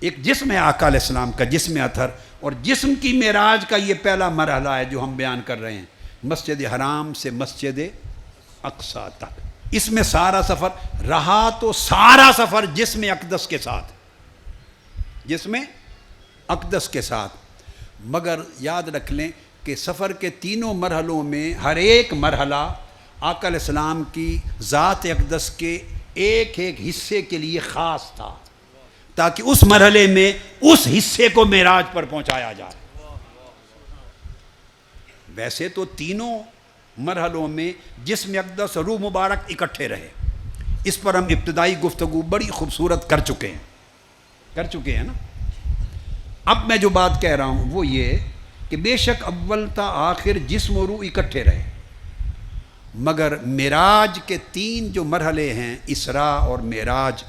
ایک جسم ہے آقا علیہ السلام کا، جسم اطہر، اور جسم کی معراج کا یہ پہلا مرحلہ ہے جو ہم بیان کر رہے ہیں، مسجد حرام سے مسجد اقصیٰ تک۔ اس میں سارا سفر رہا، تو سارا سفر جسم اقدس کے ساتھ، جسم اقدس کے ساتھ۔ مگر یاد رکھ لیں کہ سفر کے تینوں مرحلوں میں ہر ایک مرحلہ آقا علیہ السلام کی ذات اقدس کے ایک ایک حصے کے لیے خاص تھا، تاکہ اس مرحلے میں اس حصے کو معراج پر پہنچایا جائے۔ ویسے تو تینوں مرحلوں میں جسم اقدس اور روح مبارک اکٹھے رہے، اس پر ہم ابتدائی گفتگو بڑی خوبصورت کر چکے ہیں نا۔ اب میں جو بات کہہ رہا ہوں وہ یہ کہ بے شک اول تا آخر جسم و روح اکٹھے رہے، مگر معراج کے تین جو مرحلے ہیں، اسراء اور معراج،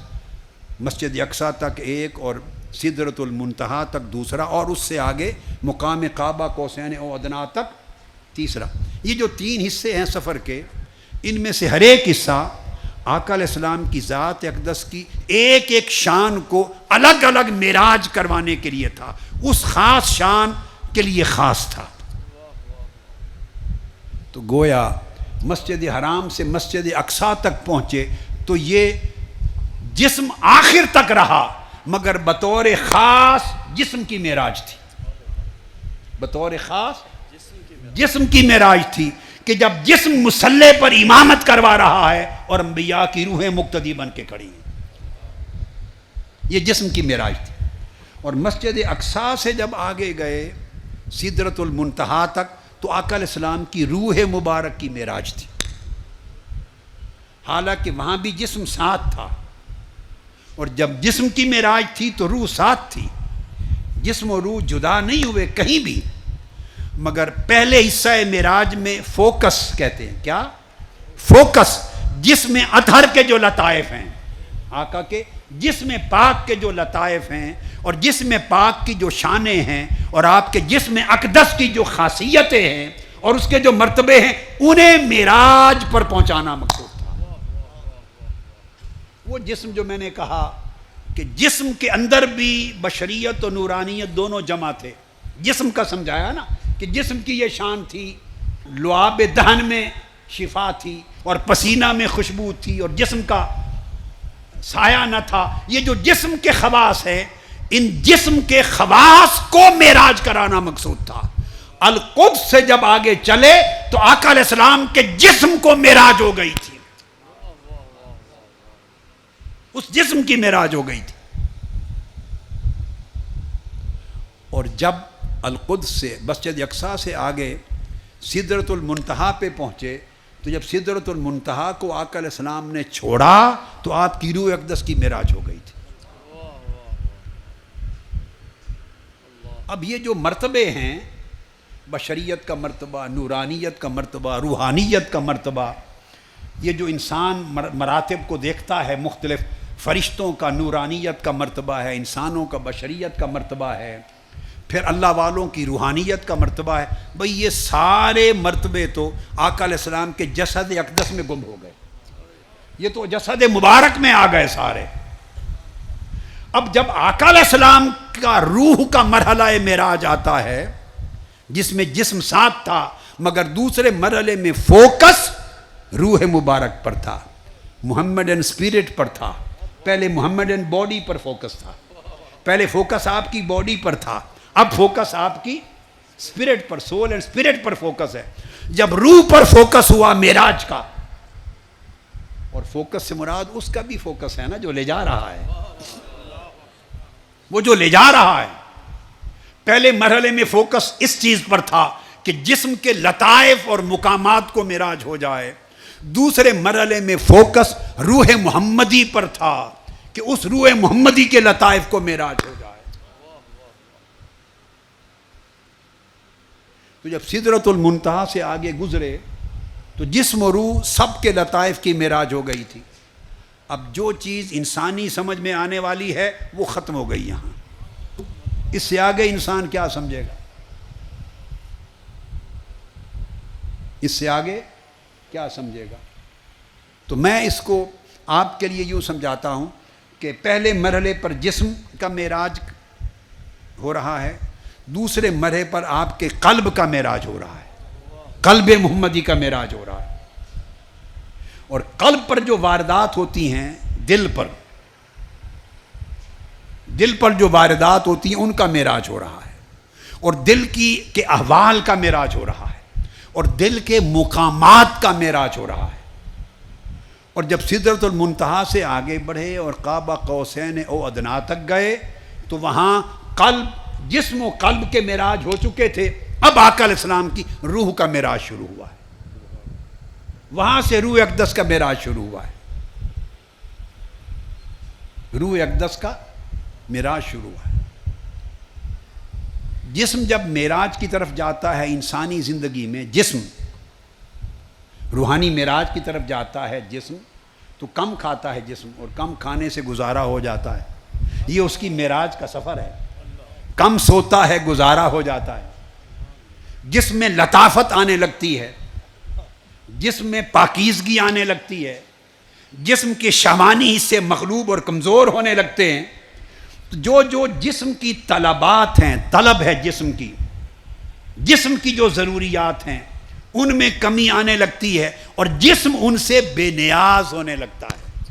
مسجد اقصیٰ تک ایک اور سدرۃ المنتہا تک دوسرا، اور اس سے آگے مقام کعبہ قوسین او ادنیٰ تک تیسرا، یہ جو تین حصے ہیں سفر کے، ان میں سے ہر ایک حصہ آقا علیہ السلام کی ذات اقدس کی ایک ایک شان کو الگ الگ معراج کروانے کے لیے تھا، اس خاص شان کے لیے خاص تھا۔ تو گویا مسجد حرام سے مسجد اقصیٰ تک پہنچے تو یہ جسم آخر تک رہا، مگر بطور خاص جسم کی معراج تھی، بطور خاص جسم کی معراج تھی، کہ جب جسم مصلی پر امامت کروا رہا ہے اور انبیاء کی روحیں مقتدی بن کے کھڑی ہیں، یہ جسم کی معراج تھی۔ اور مسجد اقصیٰ سے جب آگے گئے سدرۃ المنتہا تک تو آقا علیہ السلام کی روح مبارک کی معراج تھی، حالانکہ وہاں بھی جسم ساتھ تھا، اور جب جسم کی معراج تھی تو روح ساتھ تھی، جسم و روح جدا نہیں ہوئے کہیں بھی، مگر پہلے حصہ معراج میں فوکس کہتے ہیں، کیا فوکس، جسم اطہر کے جو لطائف ہیں، آقا کے جسم پاک کے جو لطائف ہیں اور جسم پاک کی جو شانیں ہیں اور آپ کے جسم اقدس کی جو خاصیتیں ہیں اور اس کے جو مرتبے ہیں، انہیں معراج پر پہنچانا مقصود تھا۔ وہ جسم جو میں نے کہا کہ جسم کے اندر بھی بشریت و نورانیت دونوں جمع تھے، جسم کا سمجھایا نا کہ جسم کی یہ شان تھی، لعاب دہن میں شفا تھی اور پسینہ میں خوشبو تھی اور جسم کا سایہ نہ تھا۔ یہ جو جسم کے خواص ہیں، ان جسم کے خواص کو معراج کرانا مقصود تھا۔ القدس سے جب آگے چلے تو آقا علیہ السلام کے جسم کو معراج ہو گئی تھی، اس جسم کی معراج ہو گئی تھی۔ اور جب القدس سے مسجد اقصیٰ سے آگے سدرۃ المنتہا پہ پہنچے تو جب سدرۃ المنتہا کو آقا علیہ السلام نے چھوڑا تو آپ کی روح اقدس کی معراج ہو گئی تھی۔ اب یہ جو مرتبے ہیں، بشریت کا مرتبہ، نورانیت کا مرتبہ، روحانیت کا مرتبہ، یہ جو انسان مراتب کو دیکھتا ہے، مختلف فرشتوں کا نورانیت کا مرتبہ ہے، انسانوں کا بشریت کا مرتبہ ہے، پھر اللہ والوں کی روحانیت کا مرتبہ ہے، بھئی یہ سارے مرتبے تو آقا علیہ السلام کے جسد اقدس میں گم ہو گئے، یہ تو جسد مبارک میں آ گئے سارے۔ اب جب آقا علیہ السلام کا روح کا مرحلہ معراج آتا ہے، جس میں جسم ساتھ تھا مگر دوسرے مرحلے میں فوکس روح مبارک پر تھا، محمدن اسپرٹ پر تھا۔ پہلے محمدن باڈی پر فوکس تھا، پہلے فوکس آپ کی باڈی پر تھا، اب فوکس آپ کی spirit per, civil and spirit per focus ہے۔ جب روح پر فوکس ہوا معراج کا، اور فوکس سے مراد اس کا بھی فوکس ہے نا جو لے جا رہا ہے، وہ جو لے جا رہا ہے۔ پہلے مرحلے میں فوکس اس چیز پر تھا کہ جسم کے لطائف اور مقامات کو معراج ہو جائے، دوسرے مرحلے میں فوکس روح محمدی پر تھا کہ اس روح محمدی کے لطائف کو معراج ہو جائے۔ تو جب سدرۃ المنتہا سے آگے گزرے تو جسم و روح سب کے لطائف کی معراج ہو گئی تھی۔ اب جو چیز انسانی سمجھ میں آنے والی ہے وہ ختم ہو گئی یہاں، اس سے آگے انسان کیا سمجھے گا، اس سے آگے کیا سمجھے گا؟ تو میں اس کو آپ کے لیے یوں سمجھاتا ہوں کہ پہلے مرحلے پر جسم کا معراج ہو رہا ہے، دوسرے مرحلے پر آپ کے قلب کا معراج ہو رہا ہے، قلب محمدی کا معراج ہو رہا ہے. اور قلب پر جو واردات ہوتی ہیں، دل پر جو واردات ہوتی ہیں ان کا معراج ہو رہا ہے، اور دل کے احوال کا معراج ہو رہا ہے، اور دل کے مقامات کا معراج ہو رہا ہے. اور جب سدرۃ المنتہا سے آگے بڑھے اور قاب قوسین او ادنیٰ تک گئے تو وہاں قلب، جسم و قلب کے معراج ہو چکے تھے. اب آقا علیہ السلام کی روح کا معراج شروع ہوا ہے، وہاں سے روح اقدس کا معراج شروع ہوا ہے. روح اقدس کا معراج شروع ہوا ہے. جسم جب معراج کی طرف جاتا ہے انسانی زندگی میں، جسم روحانی معراج کی طرف جاتا ہے جسم، تو کم کھاتا ہے جسم، اور کم کھانے سے گزارا ہو جاتا ہے. یہ اس کی معراج کا سفر ہے. کم سوتا ہے، گزارا ہو جاتا ہے. جسم میں لطافت آنے لگتی ہے، جسم میں پاکیزگی آنے لگتی ہے، جسم کے شہوانی حصے مغلوب اور کمزور ہونے لگتے ہیں. جو جسم کی طلبات ہیں، طلب ہے جسم کی جو ضروریات ہیں ان میں کمی آنے لگتی ہے، اور جسم ان سے بے نیاز ہونے لگتا ہے،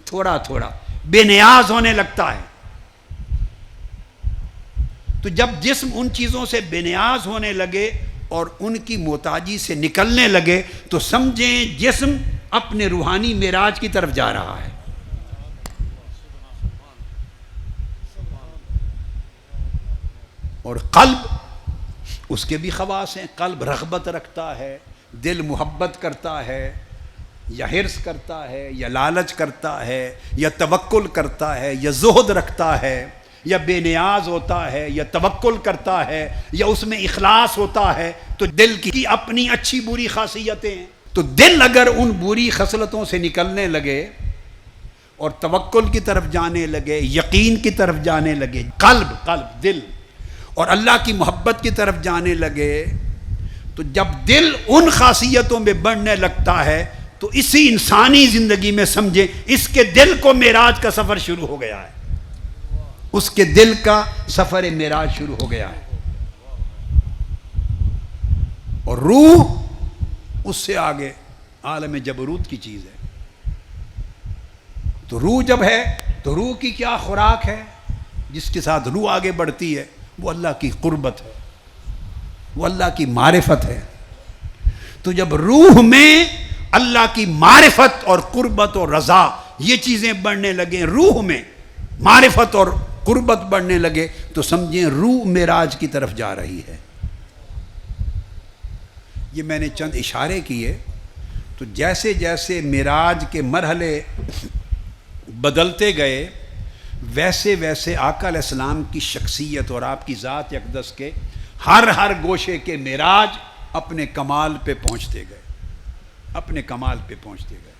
تھوڑا تھوڑا بے نیاز ہونے لگتا ہے. تو جب جسم ان چیزوں سے بے نیاز ہونے لگے اور ان کی محتاجی سے نکلنے لگے تو سمجھیں جسم اپنے روحانی معراج کی طرف جا رہا ہے. اور قلب، اس کے بھی خواص ہیں. قلب رغبت رکھتا ہے، دل محبت کرتا ہے، یا حرص کرتا ہے، یا لالچ کرتا ہے، یا توکل کرتا ہے، یا زہد رکھتا ہے، یا بے نیاز ہوتا ہے، یا توکل کرتا ہے، یا اس میں اخلاص ہوتا ہے. تو دل کی اپنی اچھی بری خاصیتیں ہیں. تو دل اگر ان بری خصلتوں سے نکلنے لگے اور توکل کی طرف جانے لگے، یقین کی طرف جانے لگے، قلب دل اور اللہ کی محبت کی طرف جانے لگے، تو جب دل ان خاصیتوں میں بڑھنے لگتا ہے تو اسی انسانی زندگی میں سمجھیں اس کے دل کو معراج کا سفر شروع ہو گیا ہے. اس کے دل کا سفر معراج شروع ہو گیا ہے. اور روح اس سے آگے عالم جبروت کی چیز ہے. تو روح جب ہے تو روح کی کیا خوراک ہے؟ جس کے ساتھ روح آگے بڑھتی ہے وہ اللہ کی قربت ہے، وہ اللہ کی معرفت ہے. تو جب روح میں اللہ کی معرفت اور قربت اور رضا یہ چیزیں بڑھنے لگیں، روح میں معرفت اور قربت بڑھنے لگے، تو سمجھیں روح معراج کی طرف جا رہی ہے. یہ میں نے چند اشارے کیے. تو جیسے جیسے معراج کے مرحلے بدلتے گئے ویسے ویسے آقا علیہ السلام کی شخصیت اور آپ کی ذات اقدس کے ہر گوشے کے معراج اپنے کمال پہ پہنچتے گئے، اپنے کمال پہ پہنچتے گئے.